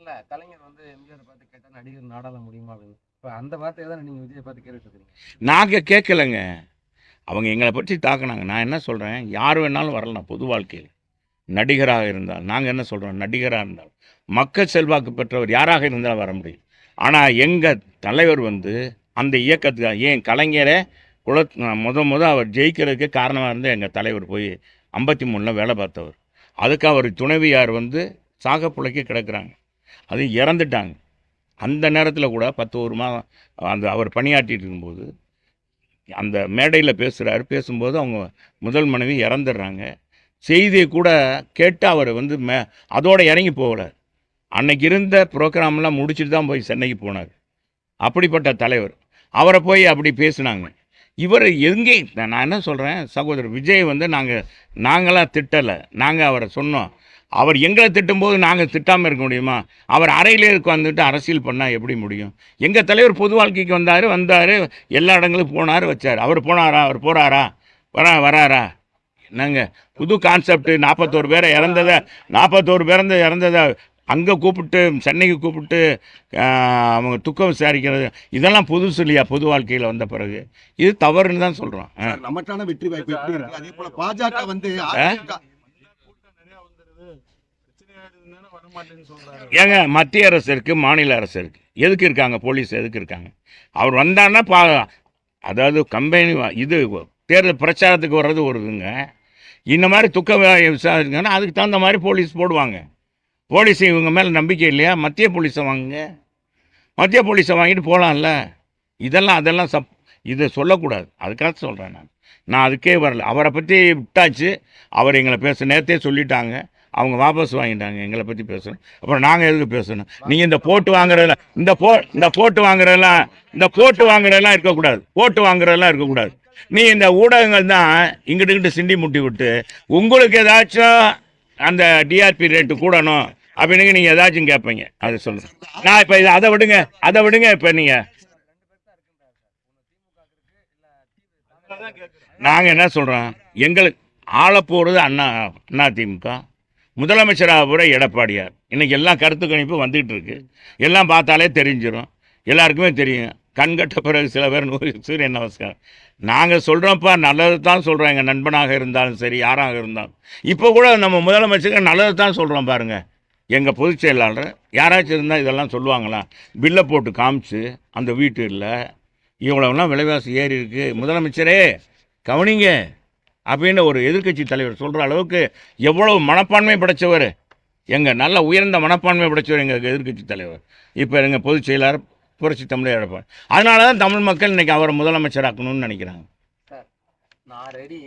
இல்ல கலைஞர் வந்து எம்ஜிஆர் பார்த்து கேட்டா நடிகர் நாடாள முடியுமா அப்படின்னு. இப்ப அந்த வார்த்தையை தான் நீங்க விஜயை பார்த்து கேட்டுட்டு இருக்கீங்க. நாங்கள் கேட்கலைங்க. அவங்க எங்களை பற்றி தாக்குனாங்க. நான் என்ன சொல்கிறேன், யார் வேணாலும் வரலாம் பொது வாழ்க்கையில். நடிகராக இருந்தால் நாங்கள் என்ன சொல்கிறோம், நடிகராக இருந்தால் மக்கள் செல்வாக்கு பெற்றவர் யாராக இருந்தாலும் வர முடியும். ஆனால் எங்கள் தலைவர் வந்து அந்த இயக்கத்துக்கு ஏன் கலைஞரை அவர் ஜெயிக்கிறதுக்கு காரணமாக இருந்து எங்கள் தலைவர் போய் 53 வேலை பார்த்தவர். அதுக்கு அவர் துணைவியார் வந்து சாக பிழைக்க கிடக்குறாங்க, அது இறந்துட்டாங்க. அந்த நேரத்தில் கூட 10 மாதம் அந்த அவர் பணியாற்றிட்டு இருக்கும்போது அந்த மேடையில் பேசும்போது அவங்க முதல் மனைவி இறந்துடுறாங்க. செய்தியை கூட கேட்டு அவர் வந்து அதோடு இறங்கி போகல. அன்னைக்கு இருந்த ப்ரோக்ராம்லாம் முடிச்சுட்டு தான் போய் சென்னைக்கு போனார். அப்படிப்பட்ட தலைவர். அவரை போய் அப்படி பேசுனாங்க. இவர் எங்கே, நான் என்ன சொல்கிறேன், சகோதரர் விஜய் வந்து நாங்களாம் திட்டலை, நாங்கள் அவரை சொன்னோம். அவர் எங்களை திட்டும்போது நாங்கள் திட்டாமல் இருக்க முடியுமா? அவர் அறையிலே உட்காந்துட்டு அரசியல் பண்ணால் எப்படி முடியும்? எங்கள் தலைவர் பொது வாழ்க்கைக்கு வந்தார், எல்லா இடங்களுக்கும் போனார், வச்சார். அவர் போனாரா? அவர் போகிறாரா? வராரா? என்னங்க புது கான்செப்ட்? 41 பேரை இறந்ததை அங்கே கூப்பிட்டு சென்னைக்கு கூப்பிட்டு அவங்க துக்கம் விசாரிக்கிறது, இதெல்லாம் புதுசு இல்லையா? பொது வாழ்க்கையில் வந்த பிறகு இது தவறுன்னு தான் சொல்கிறோம். நமக்கான வெற்றி வாய்ப்பு எப்படி இருக்கு? அதே போல பாஜக வந்து ஏங்க மத்திய அரசு இருக்குது, மாநில அரசு இருக்குது. எதுக்கு இருக்காங்க? போலீஸ் எதுக்கு இருக்காங்க? அவர் வந்தான்னா அதாவது கம்பெனி இது தேர்தல் பிரச்சாரத்துக்கு வர்றது வருதுங்க. இந்த மாதிரி துக்க விசாரிச்சுங்கன்னா அதுக்கு தகுந்த மாதிரி போலீஸ் போடுவாங்க. போலீஸ் இவங்க மேலே நம்பிக்கை இல்லையா? மத்திய போலீஸை வாங்கிட்டு போகலாம்ல. அதெல்லாம் இதை சொல்லக்கூடாது. அதுக்காக சொல்கிறேன். நான் அதுக்கே வரல. அவரை பற்றி விட்டாச்சு. அவர் எங்களை நேரத்தே சொல்லிட்டாங்க. அவங்க வாபஸ் வாங்கிட்டாங்க. எங்களை பற்றி பேசணும். அப்புறம் நாங்கள் எதுக்கு பேசணும்? நீங்கள் இந்த போட்டு வாங்குறதெல்லாம் இருக்கக்கூடாது. நீ இந்த ஊடகங்கள் தான் இங்கிட்டு சிண்டி முட்டி விட்டு உங்களுக்கு ஏதாச்சும் அந்த டிஆர்பி ரேட்டு கூடணும் அப்படின்னு நீங்கள் ஏதாச்சும் கேட்பீங்க. அதை சொல்லுங்க. நான் இப்போ அதை விடுங்க. இப்போ நீங்கள் நாங்கள் என்ன சொல்கிறோம், எங்களுக்கு ஆள போகிறது அண்ணா திமுக, முதலமைச்சராக போகிற எடப்பாடியார். இன்றைக்கி எல்லாம் கருத்து கணிப்பு வந்துகிட்டு இருக்கு. எல்லாம் பார்த்தாலே தெரிஞ்சிடும், எல்லாருக்குமே தெரியும். கண்கட்ட பிறகு சில பேர் சூரியன் நமஸ்காரம். நாங்கள் சொல்கிறோம்ப்பா, நல்லது தான் சொல்கிறோம். எங்கள் நண்பனாக இருந்தாலும் சரி, யாராக இருந்தாலும். இப்போ கூட நம்ம முதலமைச்சருக்கு நல்லது தான் சொல்கிறோம். பாருங்கள், எங்கள் பொதுச் செயலாளர் யாராச்சும் இருந்தால் இதெல்லாம் சொல்லுவாங்களா? பில்லை போட்டு காமிச்சு அந்த வீட்டில் இவ்வளோலாம் விலைவாசி ஏறி இருக்குது, முதலமைச்சரே கவனிங்க அப்படின்னு ஒரு எதிர்க்கட்சி தலைவர் சொல்கிற அளவுக்கு எவ்வளோ மனப்பான்மை படைத்தவர், எங்கள் நல்ல உயர்ந்த மனப்பான்மை படைத்தவர் எங்கள் எதிர்க்கட்சி தலைவர். இப்போ எங்கள் பொதுச் செயலாளர் புரட்சி தமிழர் எடப்பாடி. அதனால தான் தமிழ் மக்கள் இன்றைக்கி அவரை முதலமைச்சராக்கணும்னு நினைக்கிறாங்க. சார், நான் ரெடி.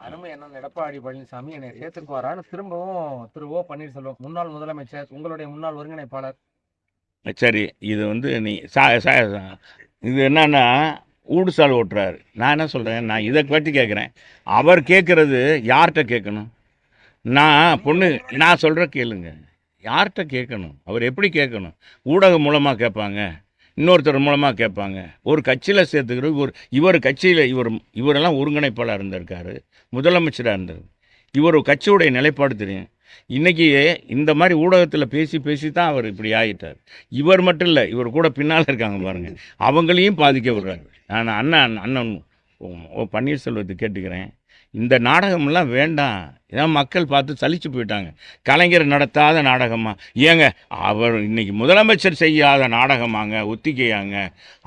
அருமை என்ன எடப்பாடி பழனிசாமி என்னை சேர்த்துக்கு வரான்னு திரும்பவும் திரு ஓ பன்னீர்செல்வம், முன்னாள் முதலமைச்சர், உங்களுடைய முன்னாள் ஒருங்கிணைப்பாளர். சரி, இது வந்து இது என்னன்னா ஊடுசால் ஓட்டுறாரு. நான் என்ன சொல்கிறேன், நான் இதை பற்றி கேட்குறேன். அவர் கேட்குறது யார்கிட்ட கேட்கணும்? நான் சொல்கிற கேளுங்க. யார்கிட்ட கேட்கணும்? அவர் எப்படி கேட்கணும்? ஊடகம் மூலமாக கேட்பாங்க, இன்னொருத்தர் மூலமாக கேட்பாங்க. ஒரு கட்சியில் சேர்த்துக்கிற இவர் கட்சியில் இவரெல்லாம் ஒருங்கிணைப்பாளர் இருந்திருக்காரு, முதலமைச்சராக இருந்தார். இவர் கட்சியுடைய நிலைப்பாடு தெரியும். இன்றைக்கி இந்த மாதிரி ஊடகத்தில் பேசி தான் அவர் இப்படி ஆகிட்டார். இவர் மட்டும் இல்லை, இவர் கூட பின்னால் இருக்காங்க பாருங்கள், அவங்களையும் பாதிக்க விடுறாங்க. நான் அண்ணன் ஓ பன்னீர்செல்வத்தை கேட்டுக்கிறேன், இந்த நாடகமெல்லாம் வேண்டாம். இதான் மக்கள் பார்த்து சலிச்சு போயிட்டாங்க. கலைஞர் நடத்தாத நாடகமா? ஏங்க அவர் இன்னைக்கு முதலமைச்சர் செய்யாத நாடகமாங்க, ஒத்திகையாங்க,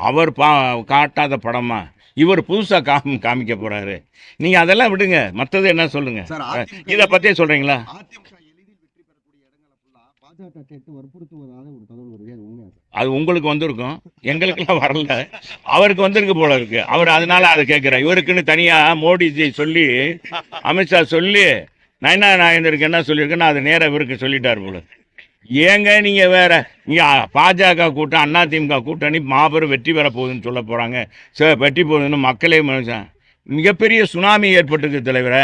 அவர் காட்டாத படமா? இவர் புதுசாக காமிக்க போகிறாரு. நீங்கள் அதெல்லாம் விடுங்க, மற்றது என்ன சொல்லுங்க. இதை பற்றியே சொல்கிறீங்களா? அது உங்களுக்கு வந்திருக்கும், எங்களுக்கெல்லாம் வரல. அவருக்கு வந்திருக்கு போல இருக்கு. அவர் அதனால அதை கேட்குறேன். இவருக்குன்னு தனியாக மோடிஜி சொல்லி, அமித்ஷா சொல்லி, நயனாருக்கு என்ன சொல்லியிருக்கேன்னு அது நேராக இவருக்கு சொல்லிட்டார் போல. ஏங்க நீங்கள் வேற, இங்கே பாஜக கூட்டம், அதிமுக கூட்டணி மாபெரும் வெற்றி பெற போகுதுன்னு சொல்ல போகிறாங்க. வெற்றி போகுதுன்னு மக்களே மிகப்பெரிய சுனாமி ஏற்பட்டிருக்கு தலைவரை.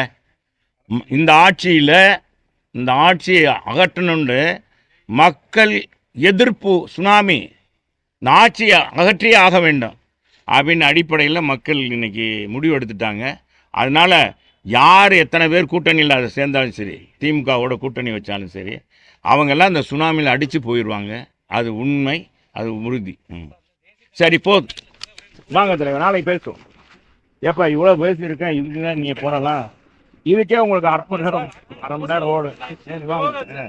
இந்த ஆட்சியை அகற்றணுன்னு மக்கள் எதிர்ப்பு சுனாமி, இந்த ஆட்சியை அகற்றியே ஆக வேண்டும் அப்படின்னு அடிப்படையில் மக்கள் இன்றைக்கி முடிவு எடுத்துட்டாங்க. அதனால் யார் எத்தனை பேர் கூட்டணியில் அதை சேர்ந்தாலும் சரி, திமுகவோட கூட்டணி வச்சாலும் சரி, அவங்கெல்லாம் இந்த சுனாமியில் அடித்து போயிடுவாங்க. அது உண்மை, அது உறுதி. சரி போதும், வாங்க தலைவர், நாளைக்கு பேசுவோம். ஏப்பா இவ்வளோ பேசியிருக்கேன், இதுக்கு தான் நீங்கள் போடலாம். இதுக்கே உங்களுக்கு அரை மணி நேரம் ஓடும். சரி வாங்க.